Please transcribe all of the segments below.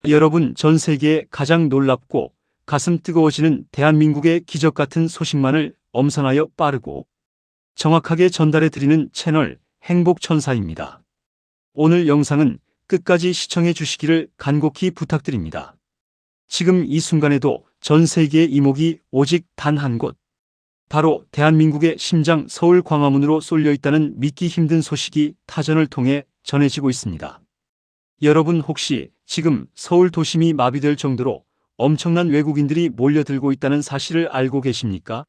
여러분, 전 세계에 가장 놀랍고 가슴 뜨거워지는 대한민국의 기적 같은 소식만을 엄선하여 빠르고 정확하게 전달해 드리는 채널 행복천사입니다. 오늘 영상은 끝까지 시청해 주시기를 간곡히 부탁드립니다. 지금 이 순간에도 전 세계의 이목이 오직 단 한 곳, 바로 대한민국의 심장 서울 광화문으로 쏠려 있다는 믿기 힘든 소식이 타전을 통해 전해지고 있습니다. 여러분, 혹시 지금 서울 도심이 마비될 정도로 엄청난 외국인들이 몰려들고 있다는 사실을 알고 계십니까?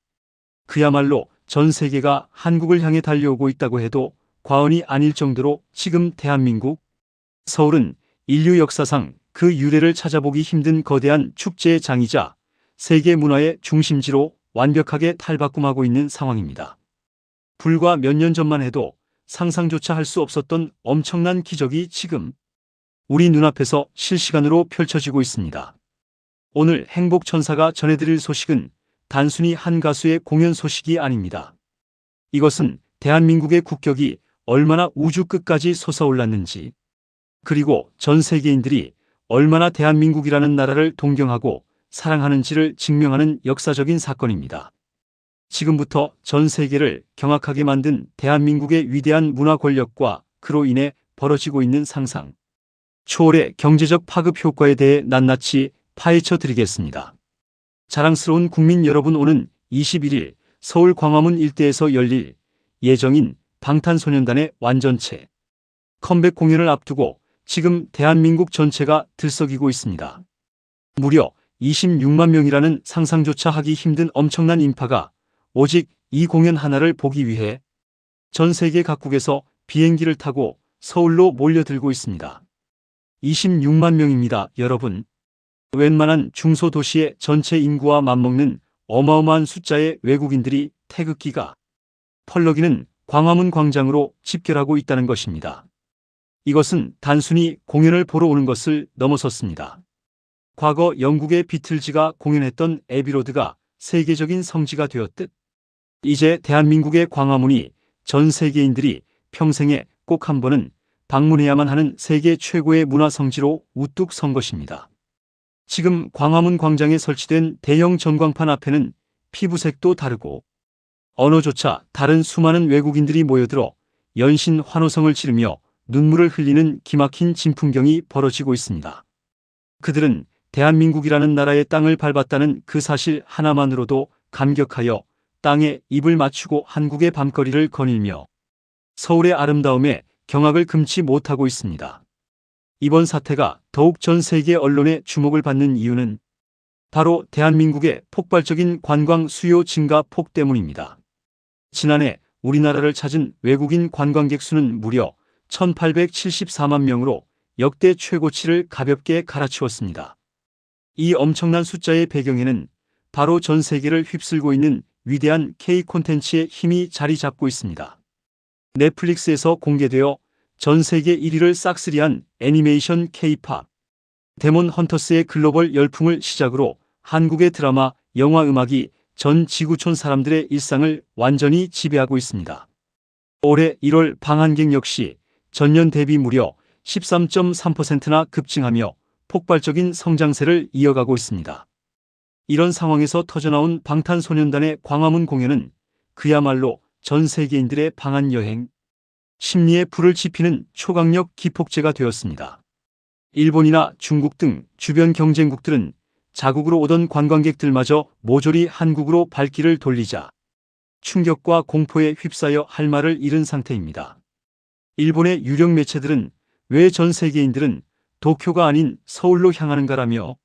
그야말로 전 세계가 한국을 향해 달려오고 있다고 해도 과언이 아닐 정도로 지금 대한민국, 서울은 인류 역사상 그 유래를 찾아보기 힘든 거대한 축제의 장이자 세계 문화의 중심지로 완벽하게 탈바꿈하고 있는 상황입니다. 불과 몇 년 전만 해도 상상조차 할 수 없었던 엄청난 기적이 지금 우리 눈앞에서 실시간으로 펼쳐지고 있습니다. 오늘 행복천사가 전해드릴 소식은 단순히 한 가수의 공연 소식이 아닙니다. 이것은 대한민국의 국격이 얼마나 우주 끝까지 솟아올랐는지, 그리고 전 세계인들이 얼마나 대한민국이라는 나라를 동경하고 사랑하는지를 증명하는 역사적인 사건입니다. 지금부터 전 세계를 경악하게 만든 대한민국의 위대한 문화 권력과 그로 인해 벌어지고 있는 상상 초월의 경제적 파급 효과에 대해 낱낱이 파헤쳐 드리겠습니다. 자랑스러운 국민 여러분, 오는 21일 서울 광화문 일대에서 열릴 예정인 방탄소년단의 완전체 컴백 공연을 앞두고 지금 대한민국 전체가 들썩이고 있습니다. 무려 26만 명이라는 상상조차 하기 힘든 엄청난 인파가 오직 이 공연 하나를 보기 위해 전 세계 각국에서 비행기를 타고 서울로 몰려들고 있습니다. 26만 명입니다, 여러분. 웬만한 중소도시의 전체 인구와 맞먹는 어마어마한 숫자의 외국인들이 태극기가 펄럭이는 광화문 광장으로 집결하고 있다는 것입니다. 이것은 단순히 공연을 보러 오는 것을 넘어섰습니다. 과거 영국의 비틀즈가 공연했던 에비로드가 세계적인 성지가 되었듯 이제 대한민국의 광화문이 전 세계인들이 평생에 꼭 한 번은 방문해야만 하는 세계 최고의 문화성지로 우뚝 선 것입니다. 지금 광화문 광장에 설치된 대형 전광판 앞에는 피부색도 다르고 언어조차 다른 수많은 외국인들이 모여들어 연신 환호성을 지르며 눈물을 흘리는 기막힌 진풍경이 벌어지고 있습니다. 그들은 대한민국이라는 나라의 땅을 밟았다는 그 사실 하나만으로도 감격하여 땅에 입을 맞추고 한국의 밤거리를 거닐며 서울의 아름다움에 경악을 금치 못하고 있습니다. 이번 사태가 더욱 전 세계 언론의 주목을 받는 이유는 바로 대한민국의 폭발적인 관광 수요 증가 폭 때문입니다. 지난해 우리나라를 찾은 외국인 관광객 수는 무려 1874만 명으로 역대 최고치를 가볍게 갈아치웠습니다. 이 엄청난 숫자의 배경에는 바로 전 세계를 휩쓸고 있는 위대한 K 콘텐츠의 힘이 자리 잡고 있습니다. 넷플릭스에서 공개되어 전 세계 1위를 싹쓸이한 애니메이션 K-팝 데몬 헌터스의 글로벌 열풍을 시작으로 한국의 드라마, 영화, 음악이 전 지구촌 사람들의 일상을 완전히 지배하고 있습니다. 올해 1월 방한객 역시 전년 대비 무려 13.3%나 급증하며 폭발적인 성장세를 이어가고 있습니다. 이런 상황에서 터져나온 방탄소년단의 광화문 공연은 그야말로 전 세계인들의 방한 여행, 심리에 불을 지피는 초강력 기폭제가 되었습니다. 일본이나 중국 등 주변 경쟁국들은 자국으로 오던 관광객들마저 모조리 한국으로 발길을 돌리자 충격과 공포에 휩싸여 할 말을 잃은 상태입니다. 일본의 유력 매체들은 왜 전 세계인들은 도쿄가 아닌 서울로 향하는가라며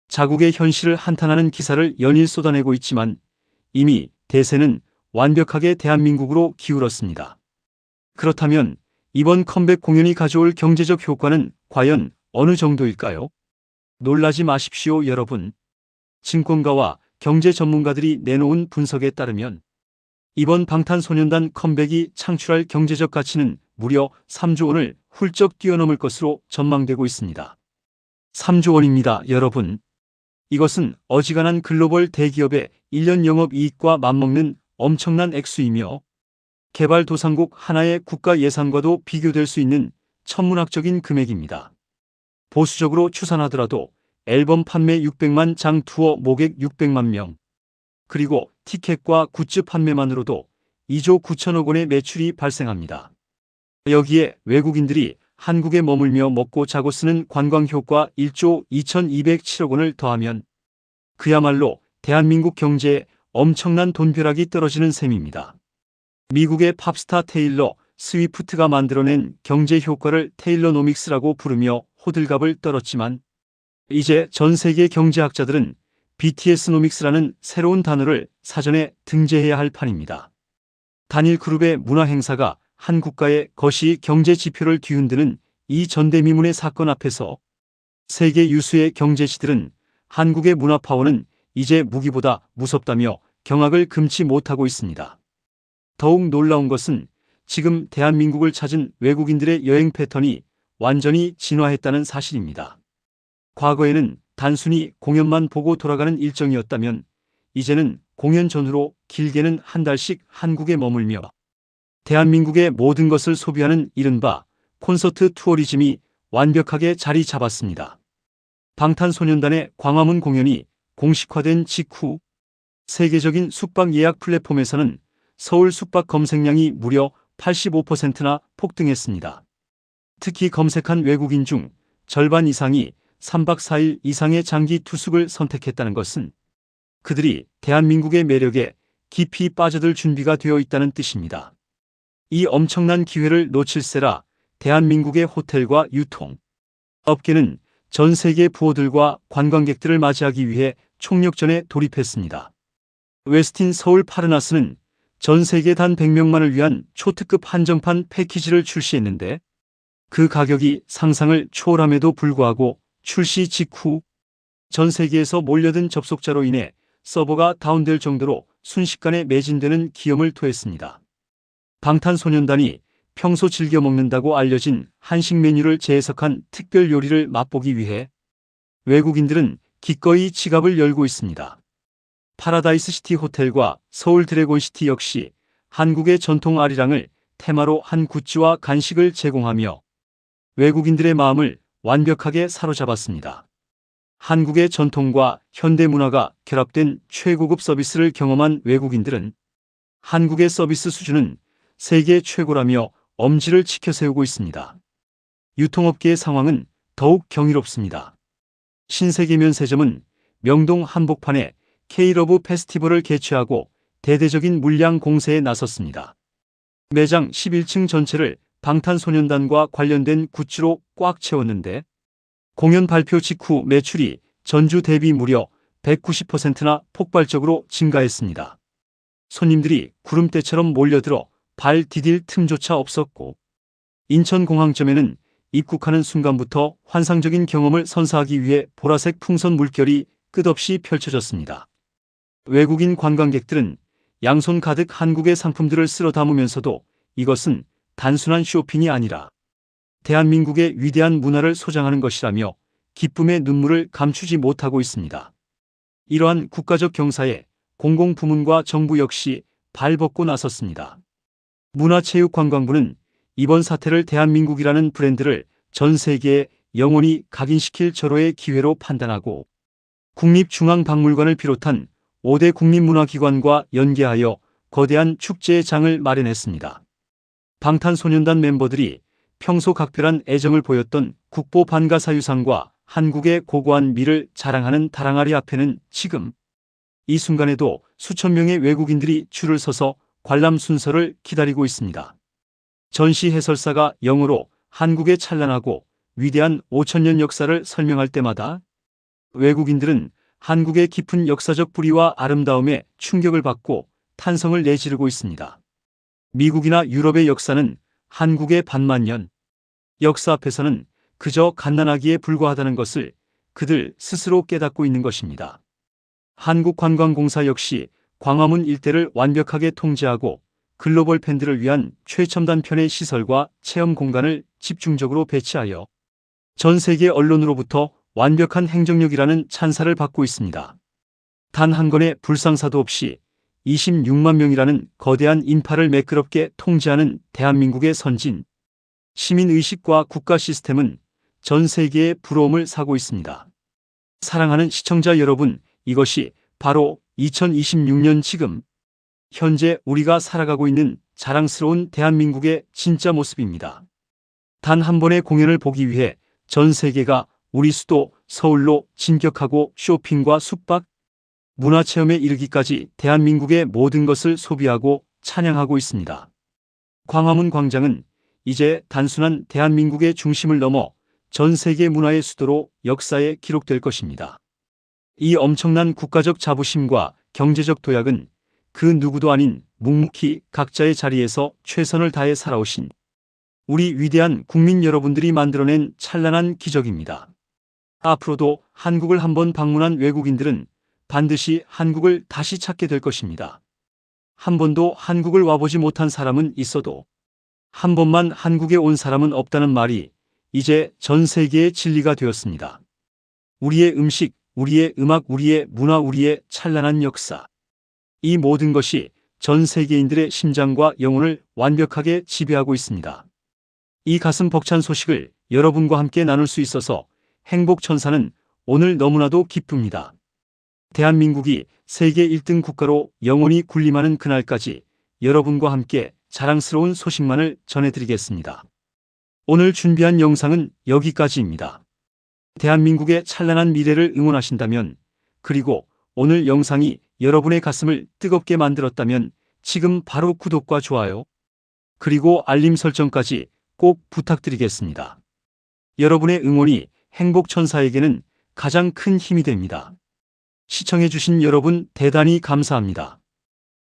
자국의 현실을 한탄하는 기사를 연일 쏟아내고 있지만 이미 대세는 완벽하게 대한민국으로 기울었습니다. 그렇다면 이번 컴백 공연이 가져올 경제적 효과는 과연 어느 정도일까요? 놀라지 마십시오, 여러분. 증권가와 경제 전문가들이 내놓은 분석에 따르면 이번 방탄소년단 컴백이 창출할 경제적 가치는 무려 3조 원을 훌쩍 뛰어넘을 것으로 전망되고 있습니다. 3조 원입니다, 여러분. 이것은 어지간한 글로벌 대기업의 1년 영업이익과 맞먹는 엄청난 액수이며 개발도상국 하나의 국가 예산과도 비교될 수 있는 천문학적인 금액입니다. 보수적으로 추산하더라도 앨범 판매 600만 장, 투어 모객 600만 명, 그리고 티켓과 굿즈 판매만으로도 2조 9천억 원의 매출이 발생합니다. 여기에 외국인들이 한국에 머물며 먹고 자고 쓰는 관광효과 1조 2207억 원을 더하면 그야말로 대한민국 경제에 엄청난 돈벼락이 떨어지는 셈입니다. 미국의 팝스타 테일러 스위프트가 만들어낸 경제 효과를 테일러노믹스라고 부르며 호들갑을 떨었지만 이제 전 세계 경제학자들은 BTS노믹스라는 새로운 단어를 사전에 등재해야 할 판입니다. 단일 그룹의 문화 행사가 한 국가의 거시 경제 지표를 뒤흔드는 이 전대미문의 사건 앞에서 세계 유수의 경제지들은 한국의 문화 파워는 이제 무기보다 무섭다며 경악을 금치 못하고 있습니다. 더욱 놀라운 것은 지금 대한민국을 찾은 외국인들의 여행 패턴이 완전히 진화했다는 사실입니다. 과거에는 단순히 공연만 보고 돌아가는 일정이었다면 이제는 공연 전후로 길게는 한 달씩 한국에 머물며 대한민국의 모든 것을 소비하는 이른바 콘서트 투어리즘이 완벽하게 자리 잡았습니다. 방탄소년단의 광화문 공연이 공식화된 직후 세계적인 숙박 예약 플랫폼에서는 서울 숙박 검색량이 무려 85%나 폭등했습니다. 특히 검색한 외국인 중 절반 이상이 3박 4일 이상의 장기 투숙을 선택했다는 것은 그들이 대한민국의 매력에 깊이 빠져들 준비가 되어 있다는 뜻입니다. 이 엄청난 기회를 놓칠세라 대한민국의 호텔과 유통 업계는 전 세계 부호들과 관광객들을 맞이하기 위해 총력전에 돌입했습니다. 웨스틴 서울 파르나스는 전 세계 단 100명만을 위한 초특급 한정판 패키지를 출시했는데 그 가격이 상상을 초월함에도 불구하고 출시 직후 전 세계에서 몰려든 접속자로 인해 서버가 다운될 정도로 순식간에 매진되는 기염을 토했습니다. 방탄소년단이 평소 즐겨 먹는다고 알려진 한식 메뉴를 재해석한 특별 요리를 맛보기 위해 외국인들은 기꺼이 지갑을 열고 있습니다. 파라다이스 시티 호텔과 서울 드래곤시티 역시 한국의 전통 아리랑을 테마로 한 굿즈와 간식을 제공하며 외국인들의 마음을 완벽하게 사로잡았습니다. 한국의 전통과 현대 문화가 결합된 최고급 서비스를 경험한 외국인들은 한국의 서비스 수준은 세계 최고라며 엄지를 치켜세우고 있습니다. 유통업계의 상황은 더욱 경이롭습니다. 신세계 면세점은 명동 한복판에 K러브 페스티벌을 개최하고 대대적인 물량 공세에 나섰습니다. 매장 11층 전체를 방탄소년단과 관련된 굿즈로 꽉 채웠는데 공연 발표 직후 매출이 전주 대비 무려 190%나 폭발적으로 증가했습니다. 손님들이 구름대처럼 몰려들어 발 디딜 틈조차 없었고 인천공항점에는 입국하는 순간부터 환상적인 경험을 선사하기 위해 보라색 풍선 물결이 끝없이 펼쳐졌습니다. 외국인 관광객들은 양손 가득 한국의 상품들을 쓸어 담으면서도 이것은 단순한 쇼핑이 아니라 대한민국의 위대한 문화를 소장하는 것이라며 기쁨의 눈물을 감추지 못하고 있습니다. 이러한 국가적 경사에 공공부문과 정부 역시 발벗고 나섰습니다. 문화체육관광부는 이번 사태를 대한민국이라는 브랜드를 전 세계에 영원히 각인시킬 절호의 기회로 판단하고 국립중앙박물관을 비롯한 5대 국립문화기관과 연계하여 거대한 축제의 장을 마련했습니다. 방탄소년단 멤버들이 평소 각별한 애정을 보였던 국보 반가사유상과 한국의 고고한 미를 자랑하는 다랑아리 앞에는 지금 이 순간에도 수천 명의 외국인들이 줄을 서서 관람 순서를 기다리고 있습니다. 전시 해설사가 영어로 한국의 찬란하고 위대한 5000년 역사를 설명할 때마다 외국인들은 한국의 깊은 역사적 뿌리와 아름다움에 충격을 받고 탄성을 내지르고 있습니다. 미국이나 유럽의 역사는 한국의 반만년 역사 앞에서는 그저 갓난아기에 불과하다는 것을 그들 스스로 깨닫고 있는 것입니다. 한국관광공사 역시 광화문 일대를 완벽하게 통제하고 글로벌 팬들을 위한 최첨단편의 시설과 체험 공간을 집중적으로 배치하여 전 세계 언론으로부터 완벽한 행정력이라는 찬사를 받고 있습니다. 단 한 건의 불상사도 없이 26만 명이라는 거대한 인파를 매끄럽게 통제하는 대한민국의 선진 시민의식과 국가 시스템은 전 세계의 부러움을 사고 있습니다. 사랑하는 시청자 여러분, 이것이 바로 2026년 지금 현재 우리가 살아가고 있는 자랑스러운 대한민국의 진짜 모습입니다. 단 한 번의 공연을 보기 위해 전 세계가 우리 수도 서울로 진격하고 쇼핑과 숙박, 문화체험에 이르기까지 대한민국의 모든 것을 소비하고 찬양하고 있습니다. 광화문 광장은 이제 단순한 대한민국의 중심을 넘어 전 세계 문화의 수도로 역사에 기록될 것입니다. 이 엄청난 국가적 자부심과 경제적 도약은 그 누구도 아닌 묵묵히 각자의 자리에서 최선을 다해 살아오신 우리 위대한 국민 여러분들이 만들어낸 찬란한 기적입니다. 앞으로도 한국을 한번 방문한 외국인들은 반드시 한국을 다시 찾게 될 것입니다. 한 번도 한국을 와보지 못한 사람은 있어도 한 번만 한국에 온 사람은 없다는 말이 이제 전 세계의 진리가 되었습니다. 우리의 음식, 우리의 음악, 우리의 문화, 우리의 찬란한 역사. 이 모든 것이 전 세계인들의 심장과 영혼을 완벽하게 지배하고 있습니다. 이 가슴 벅찬 소식을 여러분과 함께 나눌 수 있어서 행복천사는 오늘 너무나도 기쁩니다. 대한민국이 세계 1등 국가로 영원히 군림하는 그날까지 여러분과 함께 자랑스러운 소식만을 전해드리겠습니다. 오늘 준비한 영상은 여기까지입니다. 대한민국의 찬란한 미래를 응원하신다면, 그리고 오늘 영상이 여러분의 가슴을 뜨겁게 만들었다면 지금 바로 구독과 좋아요, 그리고 알림 설정까지 꼭 부탁드리겠습니다. 여러분의 응원이 행복천사에게는 가장 큰 힘이 됩니다. 시청해주신 여러분 대단히 감사합니다.